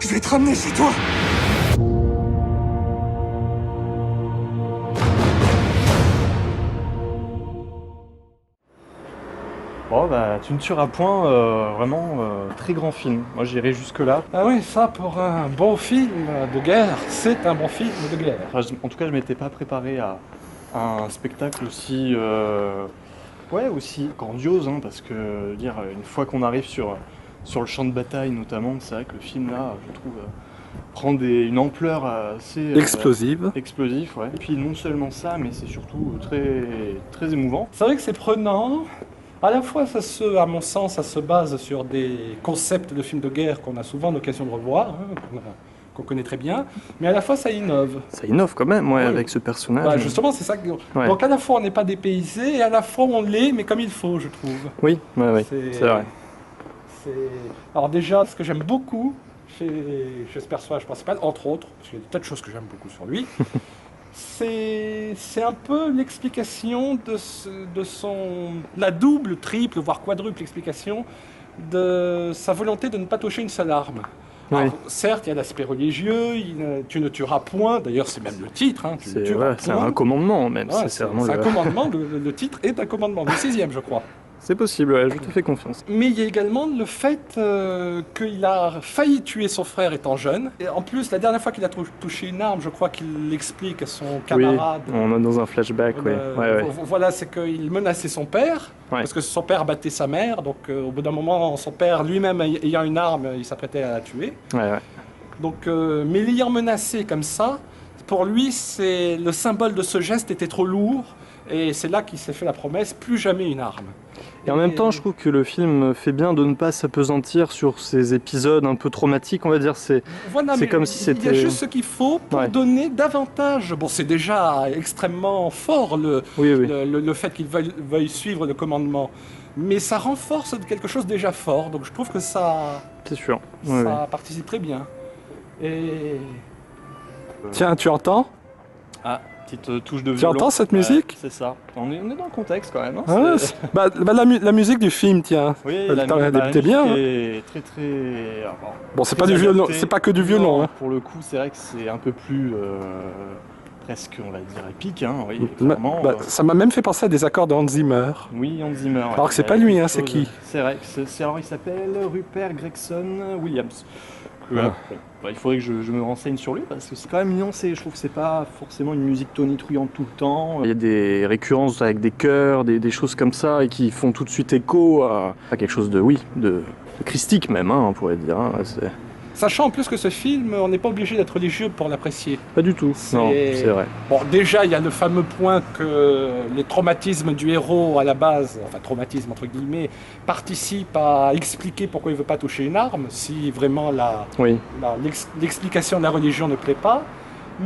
Je vais te ramener chez toi. Bon bah tu me tueras point, vraiment très grand film. Moi j'irai jusque là. Ah oui, ça pour un bon film de guerre, c'est un bon film de guerre. Enfin, en tout cas je m'étais pas préparé à un spectacle aussi aussi grandiose, hein, parce que dire une fois qu'on arrive sur le champ de bataille notamment, c'est vrai que le film là je trouve prend une ampleur assez Explosive. explosif, ouais. Et puis non seulement ça, mais c'est surtout très très émouvant. C'est vrai que c'est prenant. À la fois, à mon sens, ça se base sur des concepts de films de guerre qu'on a souvent l'occasion de revoir, hein, qu'on connaît très bien, mais à la fois ça innove. Ça innove quand même, ouais, Oui. avec ce personnage. Bah, justement, c'est ça. Ouais. Donc à la fois on n'est pas dépaysé et à la fois on l'est, mais comme il faut, je trouve. Oui, ouais, c'est vrai. Alors déjà, ce que j'aime beaucoup chez ce personnage principal, entre autres, parce qu'il y a des tas de choses que j'aime beaucoup sur lui, c'est un peu l'explication la double, triple, voire quadruple explication de sa volonté de ne pas toucher une seule arme. Oui. Alors, certes, il y a l'aspect religieux, tu ne tueras point, d'ailleurs c'est même le titre, hein, tu ne tueras C'est point. un commandement même. Ouais, c'est vraiment un commandement, le titre est un commandement, le 6e je crois. C'est possible, ouais, je te fais confiance. Mais il y a également le fait qu'il a failli tuer son frère étant jeune. Et en plus, la dernière fois qu'il a touché une arme, je crois qu'il l'explique à son camarade. Oui, on est dans un flashback, ouais. Voilà, c'est qu'il menaçait son père, Ouais. parce que son père battait sa mère. Donc au bout d'un moment, son père lui-même ayant une arme, il s'apprêtait à la tuer. Ouais. Donc, mais l'ayant menacé comme ça, pour lui, le symbole de ce geste était trop lourd. Et c'est là qu'il s'est fait la promesse, plus jamais une arme. Et en même temps, je trouve que le film fait bien de ne pas s'apesantir sur ces épisodes un peu traumatiques, on va dire. Voilà, c'est comme si il y a c'était... juste ce qu'il faut pour donner davantage. Bon, c'est déjà extrêmement fort le fait qu'il veuille suivre le commandement. Mais ça renforce quelque chose de déjà fort. Donc je trouve que ça C'est sûr. participe très bien. Et... Tiens, tu entends ? Ah, petite touche de violon. Tu entends cette musique ? C'est ça. On est dans le contexte quand même. Hein, la musique du film, tiens. Oui, t'es bien. Est très très... Bon, c'est pas du violon, c'est pas que du violon. Non, pour le coup, c'est vrai que c'est un peu plus presque, on va dire, épique. Hein, oui, ça m'a même fait penser à des accords de Hans Zimmer. Oui, Hans Zimmer. Alors que c'est pas lui, hein, c'est qui ? C'est vrai. Alors il s'appelle Rupert Gregson Williams. Il faudrait que je me renseigne sur lui parce que c'est quand même nuancé. Je trouve que c'est pas forcément une musique tonitruante tout le temps. Il y a des récurrences avec des chœurs, des choses comme ça et qui font tout de suite écho à quelque chose de christique même, hein, on pourrait dire. Hein. Sachant en plus que ce film, on n'est pas obligé d'être religieux pour l'apprécier. Pas du tout, non, c'est vrai. Bon, déjà, il y a le fameux point que les traumatismes du héros, à la base, enfin traumatisme entre guillemets, participent à expliquer pourquoi il ne veut pas toucher une arme, si vraiment l'explication de la religion ne plaît pas.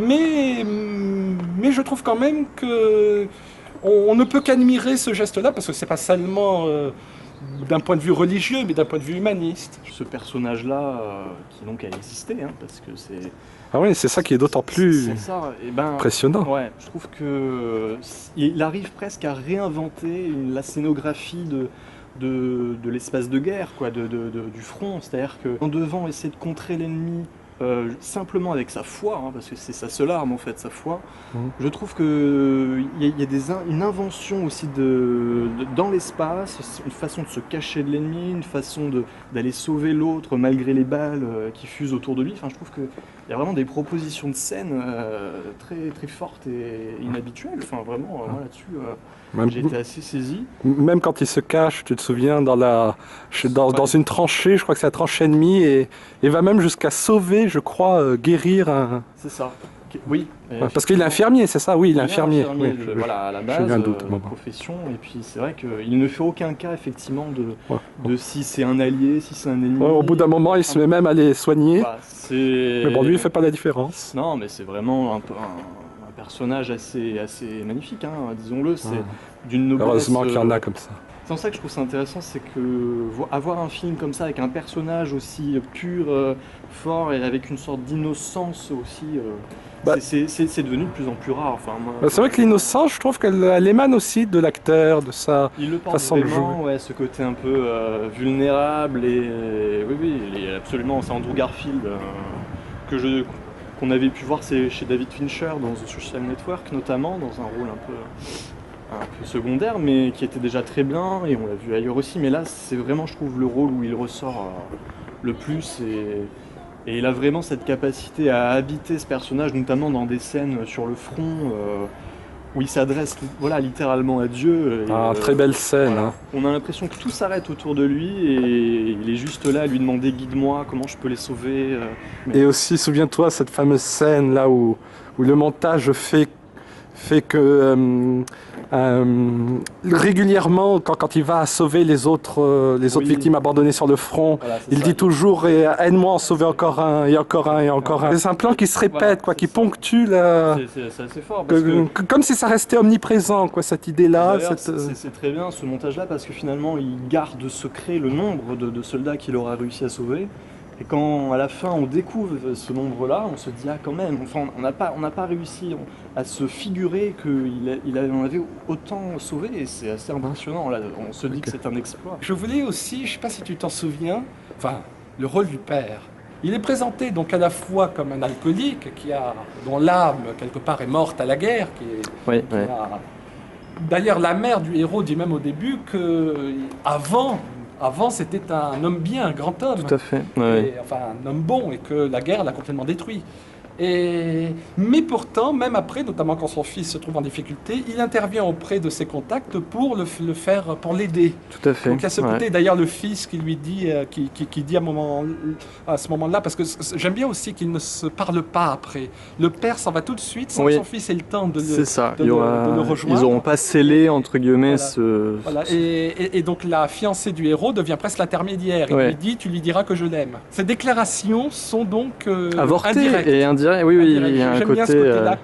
Mais je trouve quand même qu'on ne peut qu'admirer ce geste-là, parce que c'est pas seulement... d'un point de vue religieux, mais d'un point de vue humaniste. Ce personnage-là, qui donc a existé, hein, parce que c'est... Ah oui, c'est ça qui est d'autant plus impressionnant. Ouais, je trouve qu'il arrive presque à réinventer la scénographie de l'espace de guerre, quoi, du front. C'est-à-dire qu'en devant essayer de contrer l'ennemi, simplement avec sa foi, hein, parce que c'est sa seule arme en fait, sa foi. Je trouve qu'il y a une invention aussi dans l'espace, une façon de se cacher de l'ennemi, une façon d'aller sauver l'autre malgré les balles qui fusent autour de lui. Enfin, je trouve qu'il y a vraiment des propositions de scène très, très fortes et inhabituelles. Enfin, vraiment, moi là-dessus, j'ai été assez saisi. Même quand il se cache, tu te souviens, dans une tranchée, je crois que c'est la tranchée ennemie, et va même jusqu'à sauver, je crois, guérir un... C'est ça. Oui. Parce qu'il est infirmier, c'est ça ? Oui, il est infirmier. Voilà, à la base, profession. Et puis c'est vrai qu'il ne fait aucun cas, effectivement, de si c'est un allié, si c'est un ennemi. Au bout d'un moment, il se met même à les soigner. Mais bon, lui, il ne fait pas la différence. Non, mais c'est vraiment un personnage assez magnifique, hein, disons-le. C'est d'une noblesse... Heureusement qu'il y en a comme ça. C'est pour ça que je trouve ça intéressant, c'est que avoir un film comme ça, avec un personnage aussi pur, fort, et avec une sorte d'innocence aussi... Bah, C'est devenu de plus en plus rare. Enfin, moi, c'est vrai que l'innocence, je trouve qu'elle émane aussi de l'acteur, de sa il le porte façon de jouer. vraiment, ouais, ce côté un peu vulnérable et oui, oui, il est absolument. C'est Andrew Garfield que qu'on avait pu voir chez David Fincher dans The Social Network notamment, dans un rôle un peu secondaire, mais qui était déjà très bien et on l'a vu ailleurs aussi. Mais là, c'est vraiment, je trouve, le rôle où il ressort le plus et il a vraiment cette capacité à habiter ce personnage, notamment dans des scènes sur le front. Où il s'adresse voilà, littéralement à Dieu. Très belle scène. Voilà. Hein. On a l'impression que tout s'arrête autour de lui et il est juste là à lui demander guide-moi, comment je peux les sauver. Et aussi, souviens-toi, cette fameuse scène là où le montage fait que régulièrement, quand il va sauver les autres victimes abandonnées sur le front, voilà, il dit toujours aide-moi en sauver encore un et encore un et encore un. C'est un plan qui se répète, quoi, qui ponctue la. C'est assez fort. Parce que comme si ça restait omniprésent, quoi, cette idée-là. C'est très bien ce montage-là parce que finalement il garde secret le nombre de soldats qu'il aura réussi à sauver. Et quand à la fin on découvre ce nombre-là, on se dit ah quand même, enfin on n'a pas réussi à se figurer qu'il en avait autant sauvé et c'est assez impressionnant. Là, on se dit que c'est un exploit. Je voulais aussi, je ne sais pas si tu t'en souviens, enfin le rôle du père. Il est présenté donc à la fois comme un alcoolique dont l'âme quelque part est morte à la guerre, D'ailleurs la mère du héros dit même au début que avant, c'était un homme bien, un grand homme. Tout à fait. Enfin, un homme bon, et que la guerre l'a complètement détruit. Mais pourtant, même après, notamment quand son fils se trouve en difficulté, il intervient auprès de ses contacts pour pour l'aider. Tout à fait. Donc il y a ce côté, d'ailleurs le fils qui lui dit, qui dit à ce moment-là, parce que j'aime bien aussi qu'il ne se parle pas après. Le père s'en va tout de suite sans que son fils ait le temps de le rejoindre. Ils n'auront pas scellé, entre guillemets, Voilà. Et donc la fiancée du héros devient presque l'intermédiaire. Il lui dit, tu lui diras que je l'aime. Ces déclarations sont donc avortées indirectes. Et indirectes. Oui, il y a un J'aime côté. bien ce côté-là,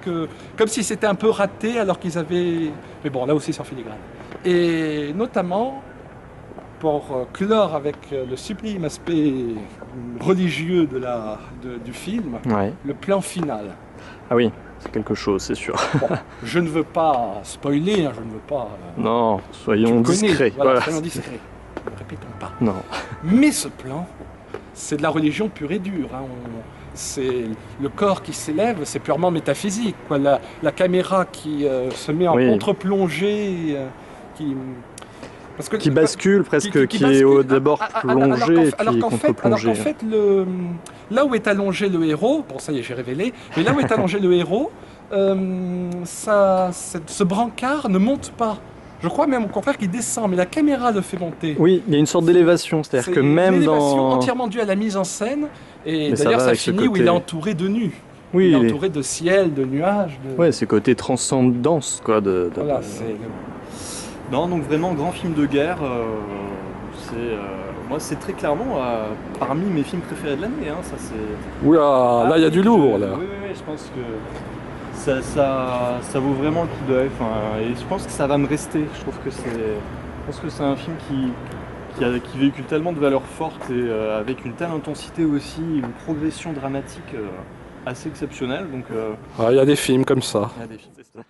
comme si c'était un peu raté alors qu'ils avaient. Mais bon, là aussi c'est en filigrane. Et notamment, pour clore avec le sublime aspect religieux du film, le plan final. Ah oui, c'est quelque chose, c'est sûr. Bon, je ne veux pas spoiler, je ne veux pas. Non, soyons discrets. Voilà, soyons discrets. Ne répétons pas. Non. Mais ce plan, c'est de la religion pure et dure. Hein. C'est le corps qui s'élève, c'est purement métaphysique. Quoi. La caméra qui se met en contre-plongée, qui bascule presque, qui est d'abord plongé et puis contre-plongé. Alors qu'en fait, là où est allongé le héros, bon ça y est j'ai révélé, mais là où est allongé le héros, ce brancard ne monte pas. Je crois même au contraire qu'il descend, mais la caméra le fait monter. Oui, il y a une sorte d'élévation, c'est-à-dire que même dans... entièrement due à la mise en scène, et d'ailleurs ça finit où il est entouré de nus. Oui, il est entouré de ciel, de nuages. Ouais, c'est côté transcendance, quoi. Voilà, Non, donc vraiment grand film de guerre. Moi, c'est très clairement parmi mes films préférés de l'année. Hein, ça c'est. Oula, là il y a du lourd là. Oui, je pense que ça vaut vraiment le coup d'œil. Et je pense que ça va me rester. Je pense que c'est un film qui véhicule tellement de valeurs fortes et avec une telle intensité aussi, une progression dramatique assez exceptionnelle. Donc. Il y a des films comme ça. Il y a des films, c'est ça.